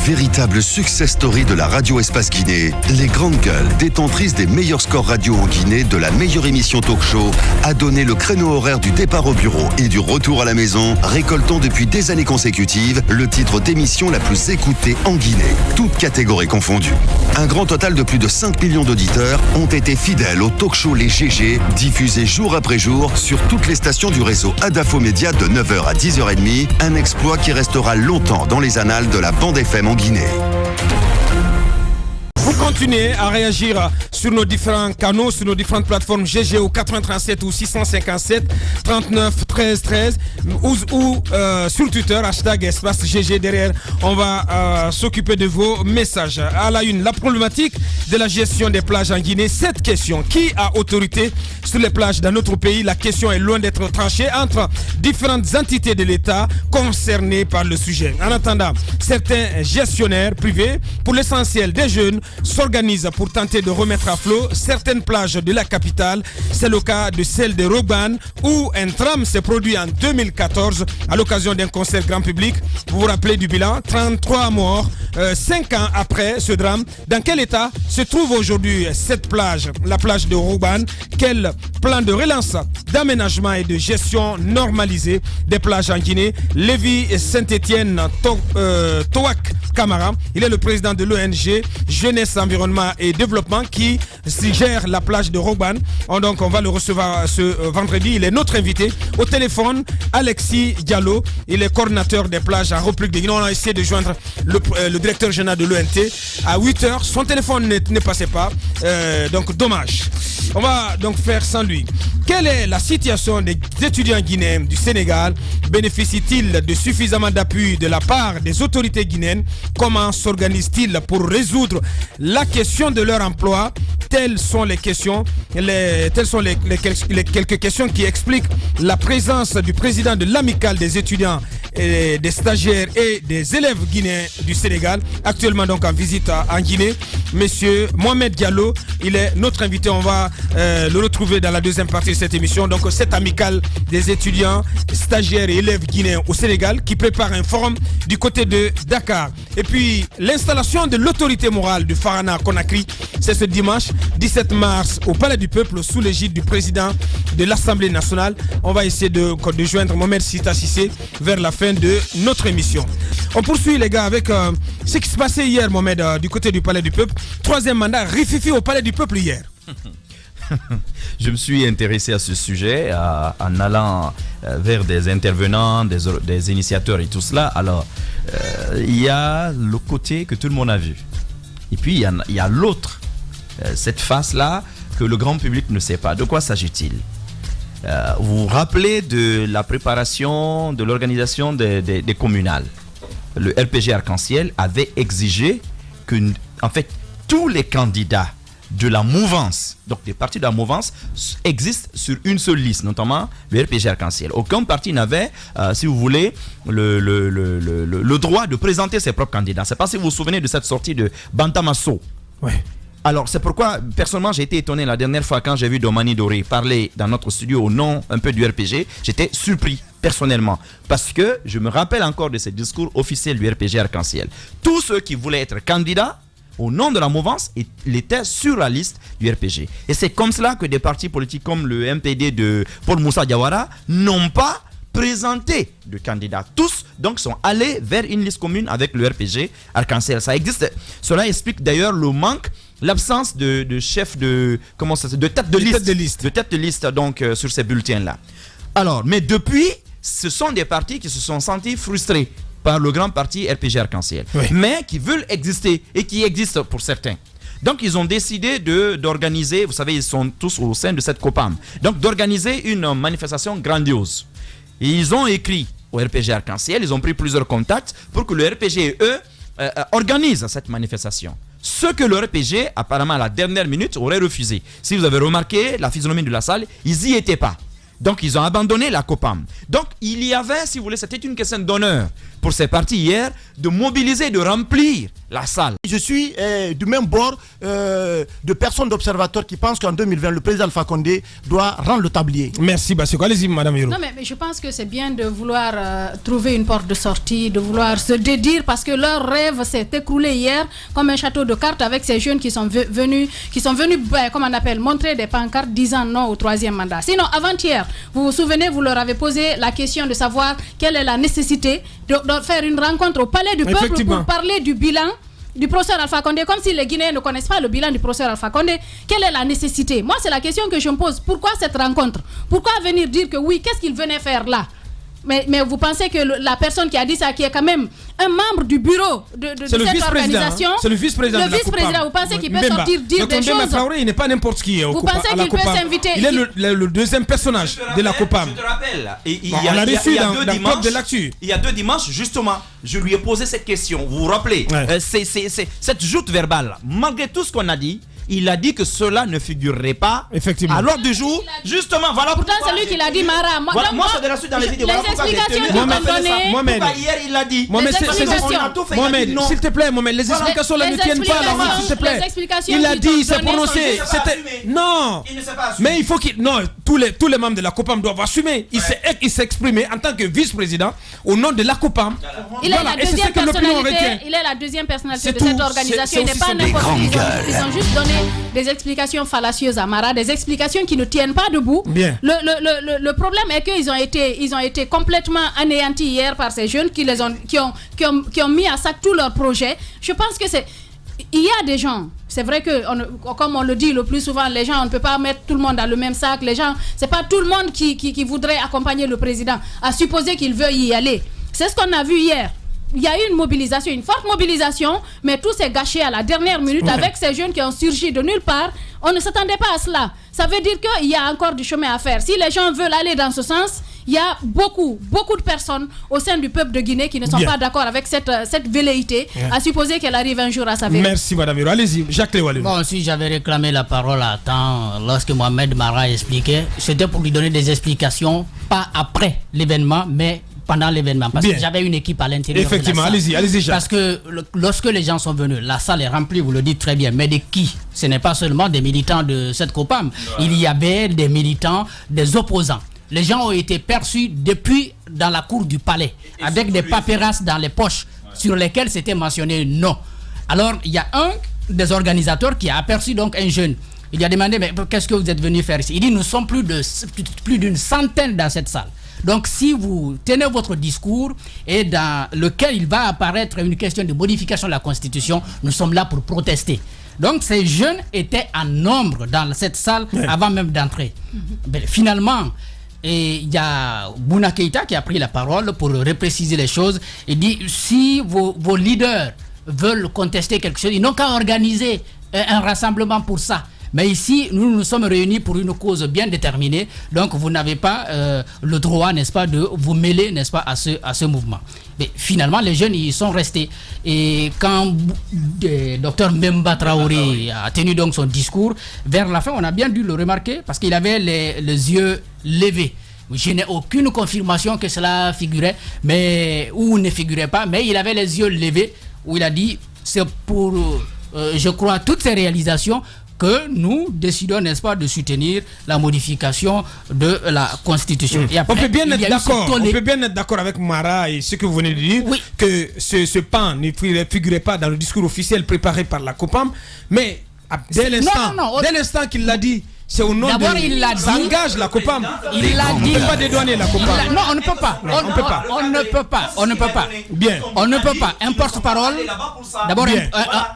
Véritable success story de la radio Espace Guinée, les grandes gueules, détentrices des meilleurs scores radio en Guinée de la meilleure émission talk show, a donné le créneau horaire du départ au bureau et du retour à la maison, récoltant depuis des années consécutives le titre d'émission la plus écoutée en Guinée, toutes catégories confondues. Un grand total de plus de 5 millions d'auditeurs ont été fidèles au talk show Les GG, diffusé jour après jour sur toutes les stations du réseau Adafo Média de 9h à 10h30, un exploit qui restera longtemps dans les annales de la bande FM en Guinée. Vous continuez à réagir sur nos différents canaux, sur nos différentes plateformes GG au 837 ou 657 39 13 13 ou sur Twitter, hashtag espace GG. Derrière, on va s'occuper de vos messages. À la une, la problématique de la gestion des plages en Guinée. Cette question, qui a autorité sur les plages dans notre pays? La question est loin d'être tranchée entre différentes entités de l'État concernées par le sujet. En attendant, certains gestionnaires privés, pour l'essentiel des jeunes, s'organisent pour tenter de remettre à flot certaines plages de la capitale. C'est le cas de celle de Roban où un drame s'est produit en 2014 à l'occasion d'un concert grand public. Vous vous rappelez du bilan, 33 morts, 5 ans après ce drame. Dans quel état se trouve aujourd'hui cette plage, la plage de Roban? Quel plan de relance, d'aménagement et de gestion normalisée des plages en Guinée? Lévi Saint-Étienne Toak Camara, il est le président de l'ONG Jeunesse, Environnement et Développement qui gère la plage de Roban. Donc on va le recevoir ce vendredi. Il est notre invité. Au téléphone, Alexis Diallo, il est coordinateur des plages en République de Guinée. On a essayé de joindre le directeur général de l'ONT à 8h. Son téléphone ne passait pas. Donc dommage. On va donc faire sans lui. Quelle est la situation des étudiants guinéens du Sénégal? Bénéficient-ils de suffisamment d'appui de la part des autorités guinéennes? Comment s'organisent-ils pour résoudre la question de leur emploi? Telles sont les questions, quelques questions qui expliquent la présence du président de l'amicale des étudiants, et des stagiaires et des élèves guinéens du Sénégal, actuellement donc en visite en Guinée. Monsieur Mohamed Diallo, il est notre invité. On va le retrouver dans la deuxième partie de cette émission. Donc cette amicale des étudiants, stagiaires et élèves guinéens au Sénégal qui prépare un forum du côté de Dakar. Et puis l'installation de l'autorité morale du Farana à Conakry, c'est ce dimanche 17 mars au Palais du Peuple sous l'égide du président de l'Assemblée nationale. On va essayer de joindre Mohamed Sita Sissé vers la fin de notre émission. On poursuit les gars avec ce qui se passait hier, Mohamed, du côté du Palais du Peuple. Troisième mandat rififi au Palais du Peuple hier. Je me suis intéressé à ce sujet en allant vers des intervenants, des initiateurs et tout cela. Alors, il y a le côté que tout le monde a vu. Et puis, il y a l'autre, cette face-là que le grand public ne sait pas. De quoi s'agit-il? Vous vous rappelez de la préparation de l'organisation des communales. Le RPG Arc-en-Ciel avait exigé que, en fait, tous les candidats de la mouvance, donc des partis de la mouvance, existent sur une seule liste, notamment le RPG Arc-en-Ciel. Aucun parti n'avait, si vous voulez, le droit de présenter ses propres candidats. Je ne sais pas si vous vous souvenez de cette sortie de Bantamasso. Oui. Alors, c'est pourquoi, personnellement, j'ai été étonné la dernière fois quand j'ai vu Domani Doré parler dans notre studio au nom un peu du RPG. J'étais surpris, personnellement, parce que je me rappelle encore de ce discours officiel du RPG Arc-en-Ciel. Tous ceux qui voulaient être candidats au nom de la mouvance, il était sur la liste du RPG. Et c'est comme cela que des partis politiques comme le MPD de Paul Moussa Diawara n'ont pas présenté de candidats. Tous donc sont allés vers une liste commune avec le RPG Arc-en-Ciel. Ça existe. Cela explique d'ailleurs le manque, l'absence de chef de tête de liste donc sur ces bulletins là. Alors, mais depuis, ce sont des partis qui se sont sentis frustrés par le grand parti RPG Arc-en-Ciel, oui, mais qui veulent exister et qui existent pour certains. Donc ils ont décidé d'organiser, vous savez, ils sont tous au sein de cette COPAM, donc d'organiser une manifestation grandiose. Et ils ont écrit au RPG Arc-en-Ciel, ils ont pris plusieurs contacts pour que le RPG et eux organisent cette manifestation. Ce que le RPG, apparemment à la dernière minute, aurait refusé. Si vous avez remarqué la physionomie de la salle, ils n'y étaient pas. Donc, ils ont abandonné la COPAM. Donc, il y avait, si vous voulez, c'était une question d'honneur pour ces partis hier de mobiliser, de remplir la salle. Je suis du même bord de personnes d'observateurs qui pensent qu'en 2020, le président Alpha Condé doit rendre le tablier. Merci, Basseko. Allez-y, Madame Yoro. Non, mais je pense que c'est bien de vouloir trouver une porte de sortie, de vouloir se dédire, parce que leur rêve s'est écroulé hier comme un château de cartes avec ces jeunes qui sont venus comment on appelle, montrer des pancartes disant non au 3e mandat. Sinon, avant-hier, vous vous souvenez, vous leur avez posé la question de savoir quelle est la nécessité de faire une rencontre au Palais du Peuple pour parler du bilan du professeur Alpha Condé, comme si les Guinéens ne connaissent pas le bilan du professeur Alpha Condé. Quelle est la nécessité? Moi, c'est la question que je me pose. Pourquoi cette rencontre? Pourquoi venir dire que oui, qu'est-ce qu'il venait faire là? Mais vous pensez que la personne qui a dit ça, qui est quand même un membre du bureau de cette organisation, c'est le vice-président. Le vice-président, vous pensez qu'il peut sortir dire des choses? Il n'est pas n'importe qui. Vous pensez qu'il peut s'inviter? Il est le deuxième personnage de la COPAM. Je te rappelle, on l'a reçu dans le code de l'actu. Il y a 2 dimanches, justement, je lui ai posé cette question. Vous vous rappelez, c'est cette joute verbale. Malgré tout ce qu'on a dit, il a dit que cela ne figurerait pas à l'ordre du jour. Justement, voilà pourtant c'est lui qui l'a dit, Mara. Moi, c'est de la suite dans les vidéos. Les explications qu'ils ont données. Mohamed, hier, il l'a dit. Mohamed, s'il te plaît, Mohamed, les explications là ne tiennent pas là, s'il te plaît. Il a dit, il s'est prononcé. Non, mais il faut qu'il. Non, tous les membres de la COPAM doivent assumer. Il s'est exprimé en tant que vice-président au nom de la COPAM. Il est la deuxième personnalité de cette organisation. Il n'est pas n'importe qui. Ils ont juste donné des explications fallacieuses à Mara, des explications qui ne tiennent pas debout. Bien. Le problème est qu'ils ont été complètement anéantis hier par ces jeunes qui ont mis à sac tous leurs projets. Je pense que il y a des gens, c'est vrai que comme on le dit le plus souvent, les gens, on ne peut pas mettre tout le monde dans le même sac. Les gens, c'est pas tout le monde qui voudrait accompagner le président, à supposer qu'il veuille y aller. C'est ce qu'on a vu hier. Il y a eu une mobilisation, une forte mobilisation, mais tout s'est gâché à la dernière minute avec ces jeunes qui ont surgi de nulle part. On ne s'attendait pas à cela. Ça veut dire qu'il y a encore du chemin à faire. Si les gens veulent aller dans ce sens, il y a beaucoup de personnes au sein du peuple de Guinée qui ne sont pas d'accord avec cette velléité, à supposer qu'elle arrive un jour à sa vérité. Merci Madame Yoro. Allez-y, Jacques Léwalé. Bon, si j'avais réclamé la parole à temps, lorsque Mohamed Mara expliquait, c'était pour lui donner des explications, pas après l'événement, mais pendant l'événement, parce que j'avais une équipe à l'intérieur. Effectivement, allez-y, Jacques. Parce que lorsque les gens sont venus, la salle est remplie, vous le dites très bien, mais de qui? Ce n'est pas seulement des militants de cette COPAM. Il y avait des militants, des opposants. Les gens ont été perçus depuis dans la cour du palais, avec des papyrus dans les poches, sur lesquels c'était mentionné non. Alors, il y a un des organisateurs qui a aperçu donc un jeune. Il a demandé, mais qu'est-ce que vous êtes venu faire ici? Il dit, nous sommes plus d'une centaine dans cette salle. Donc, si vous tenez votre discours et dans lequel il va apparaître une question de modification de la Constitution, nous sommes là pour protester. Donc, ces jeunes étaient en nombre dans cette salle avant même d'entrer. Mais finalement, il y a Bouna Keïta qui a pris la parole pour repréciser les choses. Il dit, si vos leaders veulent contester quelque chose, ils n'ont qu'à organiser un rassemblement pour ça. Mais ici, nous nous sommes réunis pour une cause bien déterminée. Donc, vous n'avez pas le droit, n'est-ce pas, de vous mêler, n'est-ce pas, à ce mouvement. Mais finalement, les jeunes, ils sont restés. Et quand Dr Mbemba Traoré a tenu donc son discours, vers la fin, on a bien dû le remarquer parce qu'il avait les yeux levés. Je n'ai aucune confirmation que cela figurait, ou ne figurait pas, mais il avait les yeux levés, où il a dit, c'est pour, je crois, toutes ces réalisations que nous décidons, n'est-ce pas, de soutenir la modification de la Constitution. Et après, on peut bien être d'accord avec Mara et ce que vous venez de dire, que ce pan ne figurait pas dans le discours officiel préparé par la COPAM, mais dès l'instant qu'il l'a dit, c'est au nom de... Ça engage la COPAM. Il l'a dit. On ne peut pas dédouaner la COPAM. Non, on ne peut pas. On ne peut pas. Bien. On ne peut pas. Un porte-parole. D'abord,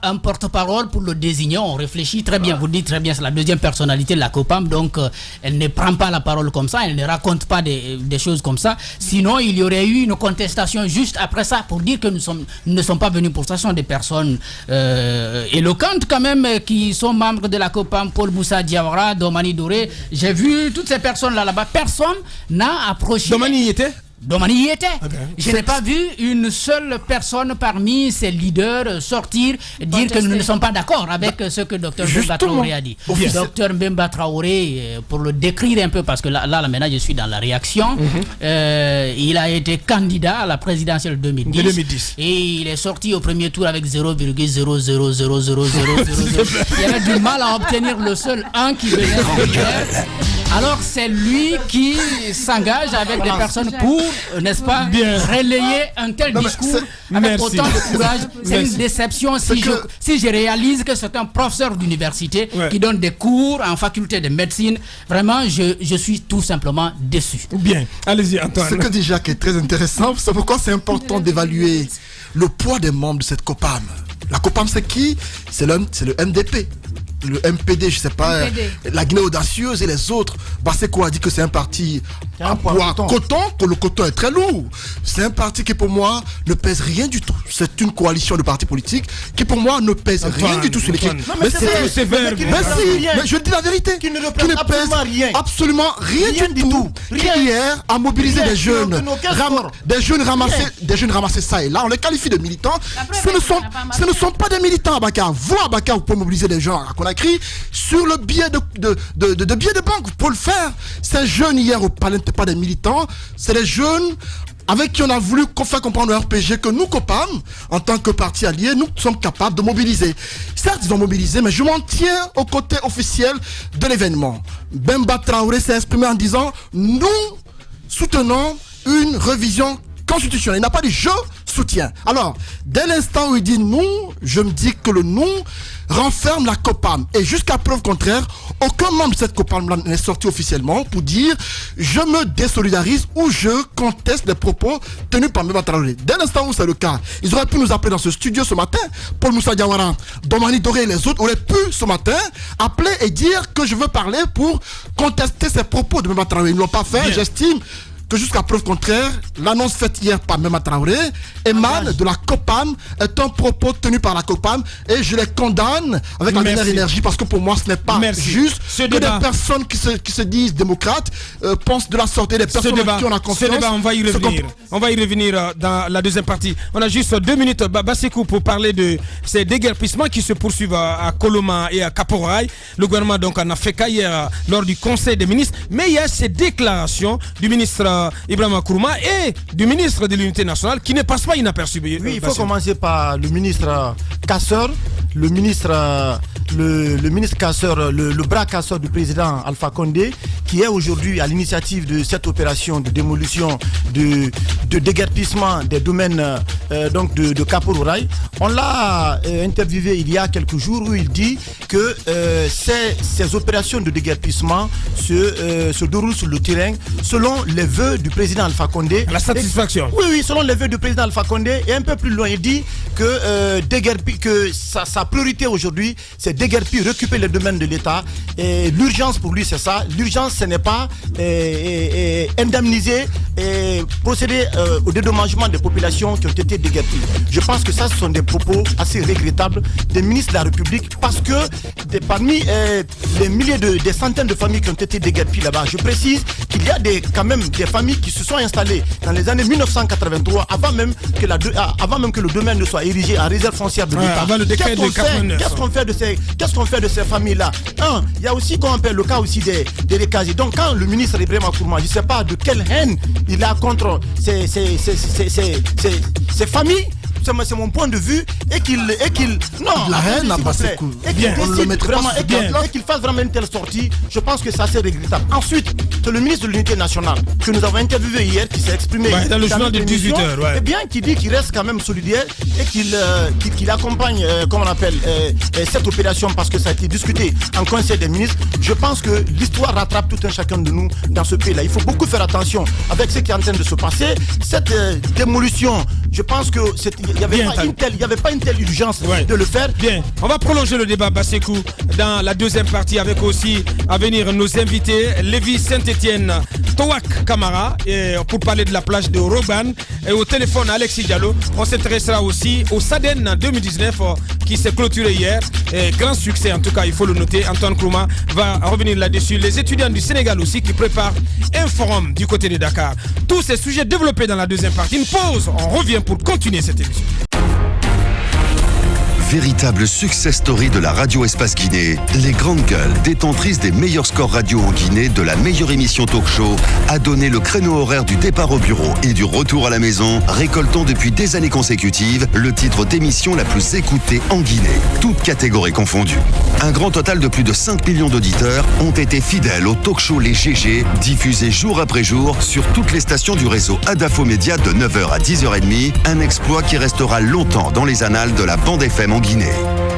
un porte-parole pour le désigner, on réfléchit très bien. Vous dites très bien, c'est la deuxième personnalité de la COPAM. Donc, elle ne prend pas la parole comme ça. Elle ne raconte pas des choses comme ça. Sinon, il y aurait eu une contestation juste après ça pour dire que nous ne sommes pas venus pour ça. Ce sont des personnes éloquentes quand même qui sont membres de la COPAM. Paul Moussa Diawara, Domani Doré, j'ai vu toutes ces personnes là-bas. Personne n'a approché. Domani y était? Domani y était. Okay. Je n'ai pas vu une seule personne parmi ces leaders sortir dire que nous ne sommes pas d'accord avec ce que Dr Mbemba Traoré a dit. Dr Mbemba Traoré, pour le décrire un peu, parce que là maintenant je suis dans la réaction, il a été candidat à la présidentielle 2010 et il est sorti au premier tour avec 0,0000000. Il avait du mal à obtenir le seul 1 qui venait en tête. Alors c'est lui qui s'engage avec des personnes pour, n'est-ce pas, relayer un tel discours avec autant de courage. C'est une déception si je réalise que c'est un professeur d'université qui donne des cours en faculté de médecine. Vraiment, je suis tout simplement déçu. Bien, allez-y Antoine. Ce que dit Jacques est très intéressant. C'est pourquoi c'est important d'évaluer le poids des membres de cette COPAM. La COPAM, c'est qui? C'est le MDP. Le MPD, je sais pas, la Guinée audacieuse et les autres. Basseko a dit que c'est un parti à poids coton, que le coton est très lourd. C'est un parti qui pour moi ne pèse rien du tout. C'est une coalition de partis politiques qui pour moi ne pèse rien du tout sur l'équipe. Mais c'est sévère. Mais je dis la vérité. Qui ne pèse absolument rien du tout. Qui hier a mobilisé des jeunes ramassés ça et là. On les qualifie de militants. Ce ne sont pas des militants, Abaka. Vous, Abaka, vous pouvez mobiliser des gens à Conakry sur le biais de billets de banque. Vous pouvez le faire. Ces jeunes hier au palais n'étaient pas des militants. C'est des jeunes avec qui on a voulu faire comprendre au RPG que nous, COPAM, en tant que parti allié, nous sommes capables de mobiliser. Certes, ils ont mobilisé, mais je m'en tiens au côté officiel de l'événement. Mbemba Traoré s'est exprimé en disant « Nous soutenons une révision constitutionnelle ». Il n'a pas dit « je soutiens ». Alors, dès l'instant où il dit « nous », je me dis que le « nous » renferme la COPAM. Et jusqu'à preuve contraire, aucun membre de cette COPAM n'est sorti officiellement pour dire je me désolidarise ou je conteste les propos tenus par Mbemba Traoré. Dès l'instant où c'est le cas, ils auraient pu nous appeler dans ce studio ce matin. Paul Moussa Diawara, Domani Doré et les autres auraient pu ce matin appeler et dire que je veux parler pour contester ces propos de Mbemba Traoré. Ils ne l'ont pas fait. J'estime que jusqu'à preuve contraire, l'annonce faite hier par Mbemba Traoré émane de la COPAM, est un propos tenu par la COPAM et je les condamne avec la dernière énergie parce que pour moi ce n'est pas juste que des personnes qui se disent démocrates pensent de la sorte des personnes qui ont la confiance. Ce débat, on va y revenir. On va y revenir dans la deuxième partie. On a juste 2 minutes, Basseko, pour parler de ces déguerpissements qui se poursuivent à Koloma et à Kaporaï. Le gouvernement donc en a fait cas hier lors du Conseil des ministres, mais il y a ces déclarations du ministre Ibrahima Kourouma et du ministre de l'Unité nationale qui ne passe pas inaperçu. Oui, il faut commencer par le ministre casseur, le ministre casseur, le bras casseur du président Alpha Condé, qui est aujourd'hui à l'initiative de cette opération de démolition, de déguerpissement des domaines donc de Kaporaï. On l'a interviewé il y a quelques jours où il dit que ces opérations de déguerpissement se déroulent sur le terrain selon les vœux du président Alpha Condé. La satisfaction. Oui, selon les vœux du président Alpha Condé. Et un peu plus loin, il dit que sa priorité aujourd'hui, c'est déguerpir, récupérer les domaines de l'État. Et l'urgence pour lui, c'est ça. L'urgence, ce n'est pas indemniser et procéder au dédommagement des populations qui ont été déguerpies. Je pense que ça, ce sont des propos assez regrettables des ministres de la République parce que parmi les milliers des centaines de familles qui ont été déguerpies là-bas, je précise qu'il y a quand même des familles qui se sont installées dans les années 1983 avant même que le domaine ne soit érigé en réserve foncière de l'État. Qu'est-ce qu'on fait de ces familles-là? Il y a aussi le cas aussi des recasiers. Donc quand le ministre Ibrahima Kourouma, je ne sais pas de quelle haine il a contre ces familles, c'est mon point de vue, et qu'il la haine n'a pas ses coups. Et qu'il fasse vraiment une telle sortie. Je pense que c'est assez regrettable. Ensuite, c'est le ministre de l'Unité nationale que nous avons interviewé hier, qui s'est exprimé dans le journal de 18h, et bien qui dit qu'il reste quand même solidaire et qu'il accompagne cette opération parce que ça a été discuté en Conseil des ministres. Je pense que l'histoire rattrape tout un chacun de nous dans ce pays-là. Il faut beaucoup faire attention avec ce qui est en train de se passer. Cette démolition Je pense qu'il n'y avait, pas une telle urgence de le faire. Bien, on va prolonger le débat, Bassekou, dans la deuxième partie avec aussi à venir nos invités, Lévi Saint-Etienne, Towak Kamara, pour parler de la plage de Roban, et au téléphone Alexis Diallo. On s'intéressera aussi au SADEN 2019 qui s'est clôturé hier. Et grand succès, en tout cas, il faut le noter. Antoine Krouma va revenir là-dessus. Les étudiants du Sénégal aussi qui préparent un forum du côté de Dakar. Tous ces sujets développés dans la deuxième partie. Une pause, on revient pour continuer cette émission. Véritable success story de la radio Espace Guinée, les grandes gueules, détentrices des meilleurs scores radio en Guinée de la meilleure émission talk show, a donné le créneau horaire du départ au bureau et du retour à la maison, récoltant depuis des années consécutives le titre d'émission la plus écoutée en Guinée, toutes catégories confondues. Un grand total de plus de 5 millions d'auditeurs ont été fidèles au talk show Les GG, diffusé jour après jour sur toutes les stations du réseau Adafo Média de 9h à 10h30, un exploit qui restera longtemps dans les annales de la bande FM en Guinée.